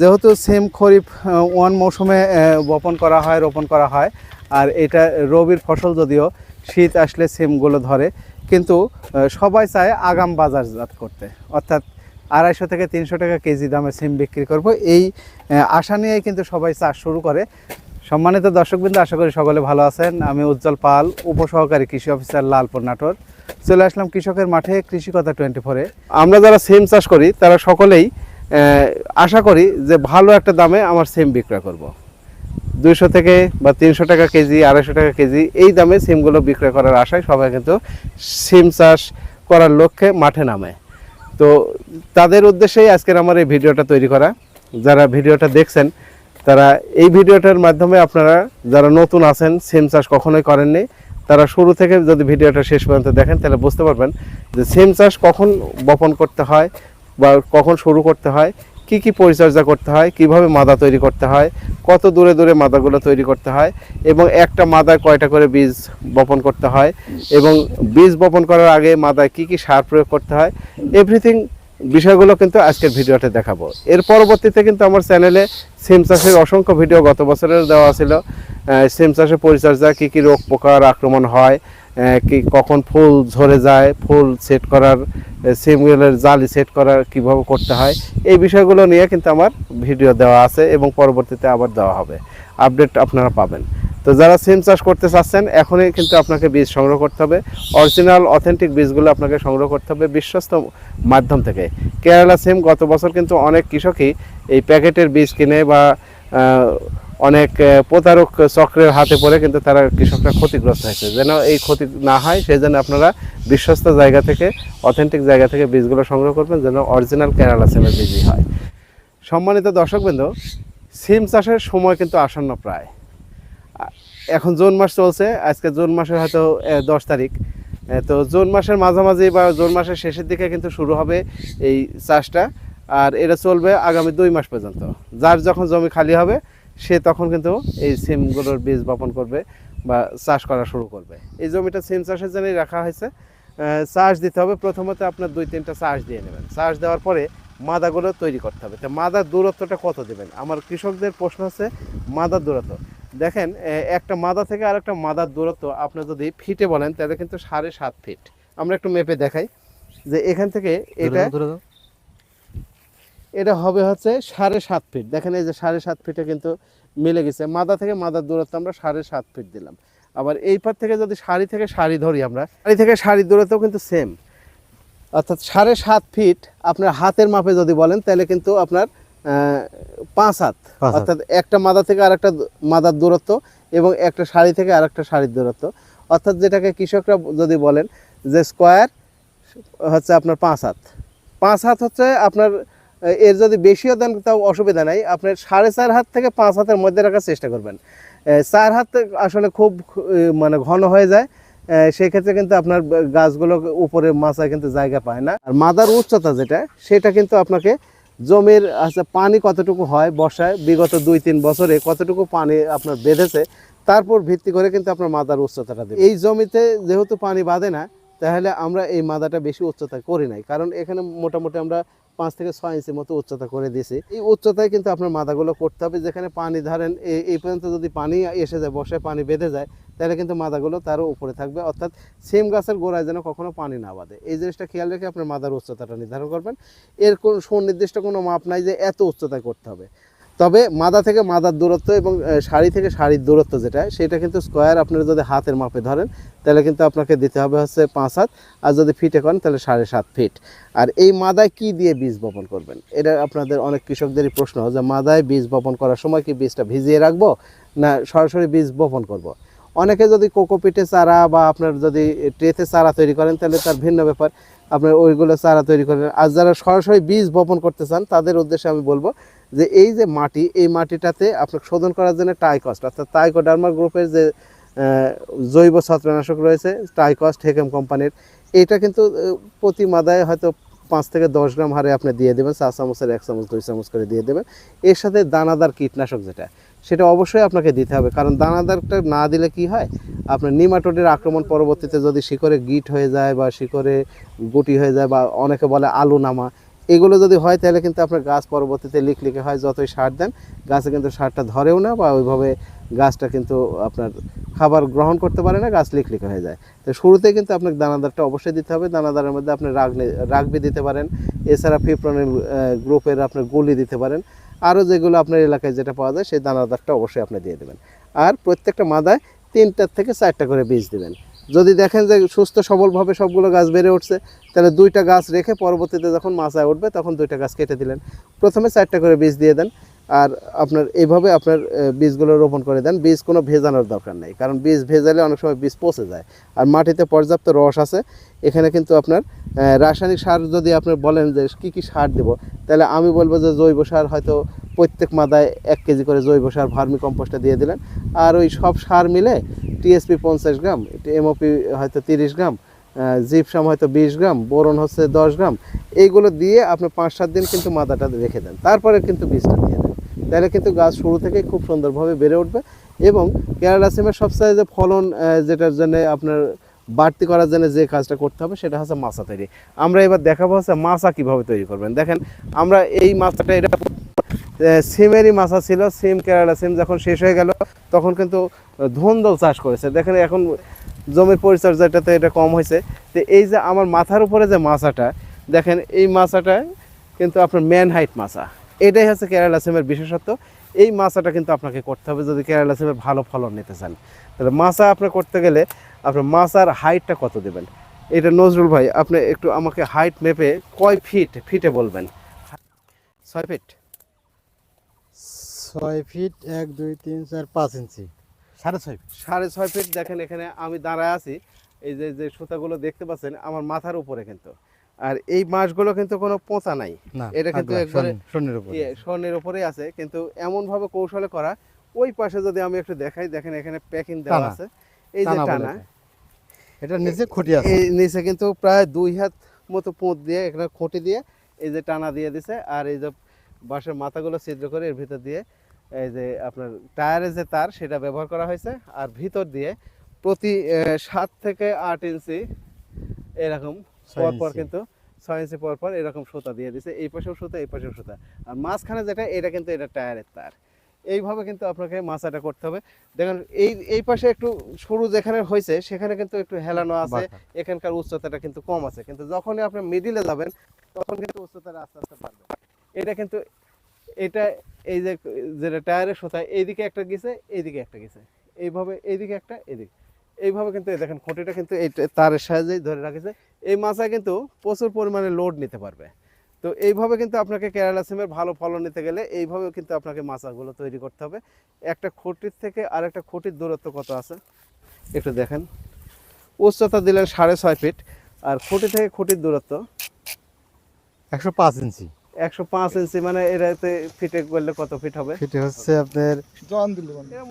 যেহেতু সেম খরিফ ওয়ান মৌসুমে বপন করা হয়, রোপণ করা হয়, আর এটা রবির ফসল, যদিও শীত আসলে সিমগুলো ধরে, কিন্তু সবাই চায় আগাম বাজারজাত করতে, অর্থাৎ 250 থেকে 300 টাকা কেজি দামে সিম বিক্রি করব, এই আশা নিয়েই কিন্তু সবাই চাষ শুরু করে। সম্মানিত দর্শকবৃন্দ, আশা করি সকলে ভালো আছেন। আমি উজ্জ্বল পাল, উপসহকারী কৃষি অফিসার, লালপুর, নাটোর। চলে আসলাম কৃষকের মাঠে, কৃষিকথা 24-এ। আমরা যারা সিম চাষ করি তারা সকলেই আশা করি যে ভালো একটা দামে আমার সিম বিক্রয় করব। 200 থেকে বা 300 টাকা কেজি, 250 টাকা কেজি, এই দামে সিমগুলো বিক্রয় করার আশায় সবাই কিন্তু সিম চাষ করার লক্ষ্যে মাঠে নামে। তো তাদের উদ্দেশ্যেই আজকের আমার এই ভিডিওটা তৈরি করা। যারা ভিডিওটা দেখছেন তারা এই ভিডিওটার মাধ্যমে, আপনারা যারা নতুন আছেন, সিম চাষ কখনোই করেননি, তারা শুরু থেকে যদি ভিডিওটা শেষ পর্যন্ত দেখেন তাহলে বুঝতে পারবেন যে সিম চাষ কখন বপন করতে হয় বা কখন শুরু করতে হয়, কি কি পরিচর্যা করতে হয়, কিভাবে মাদা তৈরি করতে হয়, কত দূরে দূরে মাদাগুলো তৈরি করতে হয়, এবং একটা মাদায় কয়টা করে বীজ বপন করতে হয়, এবং বীজ বপন করার আগে মাদায় কি কি সার প্রয়োগ করতে হয়, এভরিথিং বিষয়গুলো কিন্তু আজকের ভিডিওতে দেখাবো। এর পরবর্তীতে কিন্তু আমার চ্যানেলে সিম চাষের অসংখ্য ভিডিও গত বছরের দেওয়া ছিল। সিম চাষের পরিচর্যা, কি কি রোগ পোকার আক্রমণ হয়, কি কখন ফুল ঝরে যায়, ফুল সেট করার, সিমগুলোর জালি সেট করার কিভাবে করতে হয়, এই বিষয়গুলো নিয়ে কিন্তু আমার ভিডিও দেওয়া আছে এবং পরবর্তীতে আবার দেওয়া হবে, আপডেট আপনারা পাবেন। তো যারা সিম চাষ করতে চাচ্ছেন, এখনই কিন্তু আপনাকে বীজ সংগ্রহ করতে হবে। অরিজিনাল অথেন্টিক বীজগুলো আপনাকে সংগ্রহ করতে হবে বিশ্বস্ত মাধ্যম থেকে। কেরালা সিম গত বছর কিন্তু অনেক কৃষকই এই প্যাকেটের বীজ কিনে বা অনেক প্রতারক চক্রের হাতে পড়ে কিন্তু তারা, কৃষকরা ক্ষতিগ্রস্ত হয়েছে। যেন এই ক্ষতি না হয় সেই জন্য আপনারা বিশ্বস্ত জায়গা থেকে, অথেন্টিক জায়গা থেকে বীজগুলো সংগ্রহ করবেন, যেন অরিজিনাল কেরালা সিমের বীজই হয়। সম্মানিত দর্শকবৃন্দ, সিম চাষের সময় কিন্তু আসন্ন প্রায়। এখন জুন মাস চলছে, আজকে জুন মাসের হয়তো 10 তারিখ। তো জুন মাসের মাঝামাঝি বা জুন মাসের শেষের দিকে কিন্তু শুরু হবে এই চাষটা, আর এটা চলবে আগামী 2 মাস পর্যন্ত। যার যখন জমি খালি হবে সে তখন কিন্তু এই সিমগুলোর বীজ বপন করবে বা চাষ করা শুরু করবে। এই জমিটা সিম চাষের জন্যই রাখা হয়েছে। চাষ দিতে হবে, প্রথমত আপনার 2-3টা চাষ দিয়ে নেবেন। চাষ দেওয়ার পরে মাদাগুলো তৈরি করতে হবে। তো মাদার দূরত্বটা কত দেবেন? আমার কৃষকদের প্রশ্ন হচ্ছে মাদার দূরত্ব। দেখেন, একটা মাদা থেকে আর একটা মাদার দূরত্ব আপনি যদি ফিটে বলেন তাহলে কিন্তু 7.5 ফিট। আমরা একটু মেপে দেখাই যে এখান থেকে এটা হবে হচ্ছে 7.5 ফিট। দেখেন এই যে 7.5 ফিটে কিন্তু মিলে গেছে। মাদা থেকে মাদার দূরত্ব আমরা 7.5 ফিট দিলাম। আবার এই পার থেকে যদি সারি থেকে সারি ধরি, আমরা সারি থেকে সারির দূরত্ব কিন্তু সেম, অর্থাৎ 7.5 ফিট। আপনার হাতের মাপে যদি বলেন তাহলে কিন্তু আপনার 5 হাত, অর্থাৎ একটা মাদা থেকে আর একটা মাদার দূরত্ব এবং একটা সারি থেকে আর একটা সারির দূরত্ব, অর্থাৎ যেটাকে কৃষকরা যদি বলেন যে স্কোয়ার হচ্ছে আপনার 5 হাত। 5 হাত হচ্ছে আপনার, এর যদি বেশিও দেন তাও অসুবিধা নাই। আপনার 4.5 হাত থেকে 5 হাতের মধ্যে রাখার চেষ্টা করবেন। 4 হাত আসলে খুব মানে ঘন হয়ে যায়, সেই ক্ষেত্রে কিন্তু আপনার গাছগুলো উপরে মাচায় কিন্তু জায়গা পায় না। আর মাদার উচ্চতা যেটা, সেটা কিন্তু আপনাকে জমির পানি কতটুকু হয় বর্ষায়, বিগত 2-3 বছরে কতটুকু পানি আপনার বেঁধেছে, তারপর ভিত্তি করে কিন্তু আপনার মাদার উচ্চতাটা দেবে। এই জমিতে যেহেতু পানি বাঁধে না, তাহলে আমরা এই মাদাটা বেশি উচ্চতা করি নাই, কারণ এখানে মোটামুটি আমরা 5 থেকে 6 ইঞ্চি মতো উচ্চতা করে দিয়েছি। এই উচ্চতায় কিন্তু আপনার মাদাগুলো করতে হবে। যেখানে পানি ধরেন এই পর্যন্ত যদি পানি এসে যায়, বর্ষায় পানি বেঁধে যায়, তাহলে কিন্তু মাদাগুলো তারও উপরে থাকবে, অর্থাৎ সিম গাছের গোড়ায় যেন কখনো পানি না বাঁধে। এই জিনিসটা খেয়াল রেখে আপনার মাদার উচ্চতাটা নির্ধারণ করবেন। এর কোনো সুনির্দিষ্ট কোনো মাপ নাই যে এত উচ্চতায় করতে হবে। তবে মাদা থেকে মাদার দূরত্ব এবং সারি থেকে সারির দূরত্ব যেটা, সেটা কিন্তু স্কোয়ার আপনারা যদি হাতের মাপে ধরেন তাহলে কিন্তু আপনাকে দিতে হবে হচ্ছে 5 হাত, আর যদি ফিটে করেন তাহলে 7.5 ফিট। আর এই মাদায় কি দিয়ে বীজ বপন করবেন, এটা আপনাদের অনেক কৃষকদেরই প্রশ্ন, যে মাদায় বীজ বপন করার সময় কি বীজটা ভিজিয়ে রাখবো না সরাসরি বীজ বপন করব। অনেকে যদি কোকোপিটে চারা বা আপনার যদি ট্রেতে চারা তৈরি করেন তাহলে তার ভিন্ন ব্যাপার, আপনার ওইগুলো চারা তৈরি করেন। আর যারা সরাসরি বীজ বপন করতে চান তাদের উদ্দেশ্যে আমি বলবো যে এই যে মাটি, এই মাটিটাতে আপনাকে শোধন করার জন্য টাইকস্ট, অর্থাৎ টাইকোডার্মা গ্রুপের যে জৈব ছত্রনাশক রয়েছে, টাইকস্ট হেকেম কোম্পানির, এটা কিন্তু প্রতি মাদায় হয়তো 5 থেকে 10 গ্রাম হারে আপনি দিয়ে দেবেন। 4 চামচের 1 চামচ 2 চামচ করে দিয়ে দেবেন। এর সাথে দানাদার কীটনাশক যেটা, সেটা অবশ্যই আপনাকে দিতে হবে, কারণ দানাদারটা না দিলে কি হয়, আপনার নিমাটোডের আক্রমণ পরবর্তীতে যদি শিকড়ে গিট হয়ে যায় বা শিকড়ে গুটি হয়ে যায় বা অনেকে বলে আলু নামা, এগুলো যদি হয় তাহলে কিন্তু আপনার গাছ পরবর্তীতে লিকলিকে হয়, যতই সার দেন গাছে কিন্তু সারটা ধরেও না, বা ওইভাবে গাছটা কিন্তু আপনার খাবার গ্রহণ করতে পারে না, গাছ লিকলিকে হয়ে যায়। তো শুরুতে কিন্তু আপনাকে দানাদারটা অবশ্যই দিতে হবে। দানাদারের মধ্যে আপনি রাগবি দিতে পারেন, এছাড়া ফিপ্রনিল গ্রুপের আপনার গুলি দিতে পারেন, আরও যেগুলো আপনার এলাকায় যেটা পাওয়া যায় সেই দানাদারটা অবশ্যই আপনি দিয়ে দেবেন। আর প্রত্যেকটা মাদায় 3টা থেকে 4টা করে বীজ দেবেন। যদি দেখেন যে সুস্থ সবলভাবে সবগুলো গাছ বেড়ে উঠছে, তাহলে 2টা গাছ রেখে পরবর্তীতে যখন মাচায় উঠবে তখন 2টা গাছ কেটে দিলেন। প্রথমে 4টা করে বীজ দিয়ে দেন, আর আপনার এইভাবে আপনার বীজগুলো রোপণ করে দেন। বীজ কোনো ভেজানোর দরকার নেই, কারণ বীজ ভেজালে অনেক সময় বীজ পচে যায়। আর মাটিতে পর্যাপ্ত রস আছে। এখানে কিন্তু আপনার রাসায়নিক সার যদি আপনি বলেন যে কী কী সার দেব, তাহলে আমি বলবো যে জৈব সার হয়তো প্রত্যেক মাদায় 1 কেজি করে জৈব সার ভার্মি কম্পোস্টটা দিয়ে দিলেন। আর ওই সব সার মিলে টিএসপি 50 গ্রাম, এমওপি হয়তো 30 গ্রাম, জিপসাম হয়তো 20 গ্রাম, বোরন হচ্ছে 10 গ্রাম, এইগুলো দিয়ে আপনি 5-7 দিন কিন্তু মাদাটা রেখে দেন, তারপরে কিন্তু বীজটা দিয়ে দেন। তাহলে কিন্তু গাছ শুরু থেকেই খুব সুন্দরভাবে বেড়ে উঠবে। এবং কেরালা সিমের সবচেয়ে যে ফলন যেটার জন্য আপনার বাড়তি করার জন্য যে কাজটা করতে হবে সেটা হচ্ছে মাছা তৈরি। আমরা এবার দেখাবো হচ্ছে মাছা কীভাবে তৈরি করবেন। দেখেন আমরা এই মাছটা, এটা সিমেরই মাছা ছিল। সিম, কেরালা সিম যখন শেষ হয়ে গেল তখন কিন্তু ধুন্দল চাষ করেছে। দেখেন এখন জমির পরিচর্যাটাতে এটা কম হয়েছে। তো এই যে আমার মাথার উপরে যে মাছাটা দেখেন, এই মাছাটা কিন্তু আপনার ম্যান হাইট মাছা। এটাই হচ্ছে কেরালা সিমের বিশেষত্ব। এই মাছাটা কিন্তু আপনাকে করতে হবে যদি কেরালা সিমের ভালো ফলন নিতে চান। তাহলে মাছা আপনি করতে গেলে আপনার মাছার হাইটটা কত দেবেন, এটা নজরুল ভাই আপনি একটু আমাকে হাইট মেপে কয় ফিটে বলবেন। 6 ফিট? 6 ফিট 1 2 3 4 5 ইঞ্চি, 6.5 6.5 ফিট। দেখেন এখানে আমি দাঁড়ায় আছি, এই যে যে সুতাগুলো দেখতে পাচ্ছেন আমার মাথার উপরে কিন্তু। আর এই মাছগুলো কিন্তু কোনো পোঁতা নাই, এটা কিন্তু একবারে স্বর্ণের উপরেই আছে, কিন্তু এমনভাবে কৌশলে করা। ওই পাশে যদি আমি একটু দেখাই, দেখেন এখানে প্যাকিং দেওয়া আছে, এই যে টানা, এটা নিচে খুঁটি আছে, এই নিচে কিন্তু প্রায় 2 হাত মতো পুঁত দিয়ে এখানে খুঁটি দিয়ে এই যে টানা দিয়ে দিছে। আর এই যে বাঁশের মাথাগুলো ছিদ্র করে এর ভিতর দিয়ে এই যে আপনার টায়ারের যে তার সেটা ব্যবহার করা হয়েছে। আর ভিতর দিয়ে প্রতি 7 থেকে 8 ইঞ্চি এরকম পরপর কিন্তু 6 ইঞ্চি পরপর এরকম সুতা দিয়ে দিছে, এই পাশেও সুতা এই পাশেও সুতা। আর মাঝখানে যেটা এটা কিন্তু এটা টায়ারের তার। এইভাবে কিন্তু আপনাকে মাছাটা করতে হবে। দেখেন এই পাশে একটু সরু যেখানে হয়েছে সেখানে কিন্তু একটু হেলানো আছে, এখানকার উচ্চতাটা কিন্তু কম আছে। কিন্তু যখনই আপনি মিডিলে যাবেন তখন কিন্তু উচ্চতাটা আস্তে আস্তে বাড়বে। এটা কিন্তু এটা এই যে যেটা টায়ারের সুতা এইদিকে একটা গেছে, এইদিকে একটা গেছে, এইভাবে এইদিকে একটা, এদিকে এইভাবে কিন্তু দেখেন খুঁটিটা কিন্তু এই তারের সাহায্যেই ধরে রাখেছে। এই মাছা কিন্তু প্রচুর পরিমাণে লোড নিতে পারবে। তো এইভাবে কিন্তু আপনাকে কেরালা সিমের ভালো ফলন নিতে গেলে এইভাবে কিন্তু আপনাকে মাছাগুলো তৈরি করতে হবে। একটা খুঁটির থেকে আর একটা খুঁটির দূরত্ব কত আছে একটু দেখেন। উচ্চতা দিলেন 6.5 ফিট, আর খুঁটি থেকে খুঁটির দূরত্ব 105 ইঞ্চি। 105 ইঞ্চি, মানে এটাতে ফিটে করলে কত ফিট হবে? ফিট হচ্ছে আপনার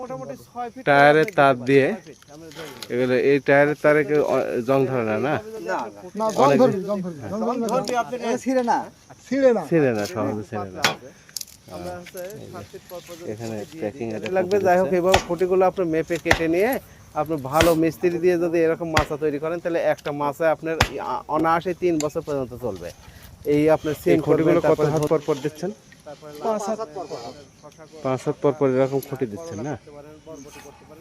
মোটামুটি 6 ফিট। টায়ারের তার দিয়ে এগুলো, এই টায়ারের তারে জং ধরে না, না ছিঁড়ে না, সহজে ছিঁড়ে না। এখানে প্যাকিং লাগবে। যাই হোক, এইভাবে খুঁটিগুলো আপনি মেপে কেটে নিয়ে আপনি ভালো মিস্ত্রি দিয়ে যদি এরকম মাছা তৈরি করেন তাহলে একটা মাছা আপনার অনায়াসে 3 বছর পর্যন্ত চলবে। এই আপনার সিম খুঁটিগুলো কত হাত পর পর দিচ্ছেন? 5 হাত পর পর এরকম খুঁটি দিচ্ছেন না?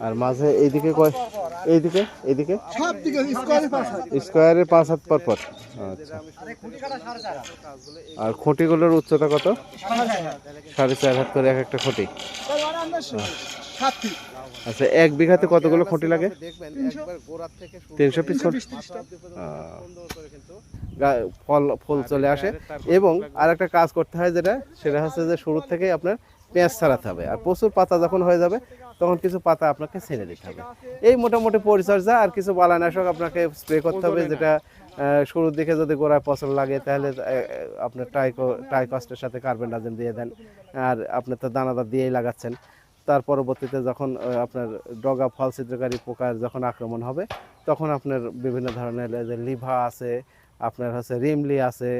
আর মাঝে এইদিকে এইদিকে এইদিকে স্কোয়ারে 5 হাত পর পর। আচ্ছা, আর খুঁটিগুলোর উচ্চতা কত? 4.5 হাত করে এক একটা খুঁটি। আচ্ছা, 1 বিঘাতে কতগুলো খুঁটি লাগে? 300 পিস ফুল চলে আসে। এবং আরেকটা কাজ করতে হয় সেটা হচ্ছে যে শুরু থেকে আপনার পেঁয়াজ ছাড়াতে হবে। আর প্রচুর পাতা যখন হয়ে যাবে তখন কিছু পাতা আপনাকে ছেড়ে দিতে হবে। এই মোটামুটি পরিচর্যা। আর কিছু বালানাশক আপনাকে স্প্রে করতে হবে, যেটা শুরুর দিকে যদি গোড়ায় পচন লাগে তাহলে আপনার ট্রাইকস্টের সাথে কার্বেন্ডাজিম দিয়ে দেন। আর আপনি তো দানাদার দিয়েই লাগাচ্ছেন। তার পরবর্তীতে যখন আপনার ডগা ফল ছিদ্রকারী পোকার যখন আক্রমণ হবে তখন আপনার বিভিন্ন ধরনের লিভা আছে, আপনার হচ্ছে রিমলি আছে,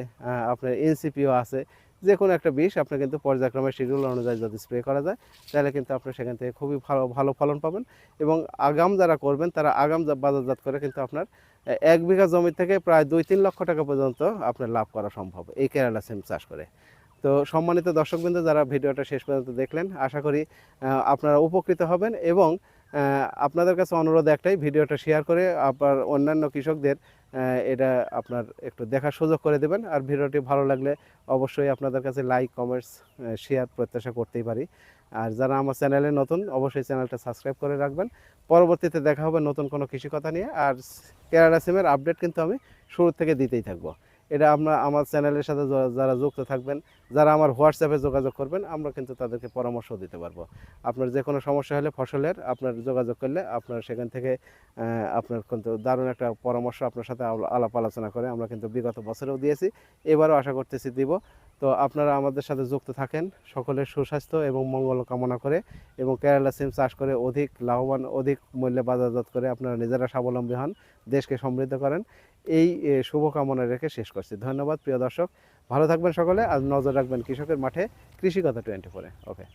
আপনার এনসিপিও আছে, যে কোনো একটা বিষ আপনি কিন্তু পর্যায়ক্রমে শিডিউল অনুযায়ী যদি স্প্রে করা যায় তাহলে কিন্তু আপনি সেখান থেকে খুবই ভালো ভালো ফলন পাবেন। এবং আগাম যারা করবেন তারা আগাম বাজারজাত করে কিন্তু আপনার 1 বিঘা জমি থেকে প্রায় 2-3 লক্ষ টাকা পর্যন্ত আপনার লাভ করা সম্ভব এই কেরালা সিম চাষ করে। তো সম্মানিত দর্শকবৃন্দ, যারা ভিডিওটা শেষ পর্যন্ত দেখলেন, আশা করি আপনারা উপকৃত হবেন। এবং আপনাদের কাছে অনুরোধ একটাই, ভিডিওটা শেয়ার করে আপনার অন্যান্য কৃষকদের এটা আপনার একটু দেখার সুযোগ করে দেবেন। আর ভিডিওটি ভালো লাগলে অবশ্যই আপনাদের কাছে লাইক, কমেন্টস, শেয়ার প্রত্যাশা করতেই পারি। আর যারা আমার চ্যানেলে নতুন, অবশ্যই চ্যানেলটা সাবস্ক্রাইব করে রাখবেন। পরবর্তীতে দেখা হবে নতুন কোনো কৃষি কথা নিয়ে। আর কেরালা সিমের আপডেট কিন্তু আমি শুরু থেকে দিতেই থাকবো। এটা আমার চ্যানেলের সাথে যারা যুক্ত থাকবেন, যারা আমার হোয়াটসঅ্যাপে যোগাযোগ করবেন, আমরা কিন্তু তাদেরকে পরামর্শ দিতে পারবো। আপনার যে কোনো সমস্যা হলে ফসলের আপনার যোগাযোগ করলে আপনার সেখান থেকে আপনার কিন্তু দারুণ একটা পরামর্শ আপনার সাথে আলাপ আলোচনা করে আমরা কিন্তু বিগত বছরেও দিয়েছি, এবারও আশা করতেছি দিব। তো আপনারা আমাদের সাথে যুক্ত থাকেন, সকলের সুস্বাস্থ্য এবং মঙ্গল কামনা করে এবং কেরালা সিম চাষ করে অধিক লাভবান, অধিক মূল্যে বাজারজাত করে আপনারা নিজেরা স্বাবলম্বী হন, দেশকে সমৃদ্ধ করেন, এই শুভকামনা রেখে শেষ করছি। ধন্যবাদ প্রিয় দর্শক, ভালো থাকবেন সকলে। আর নজর রাখবেন কৃষকের মাঠে, কৃষি কথা 24-এ। ওকে।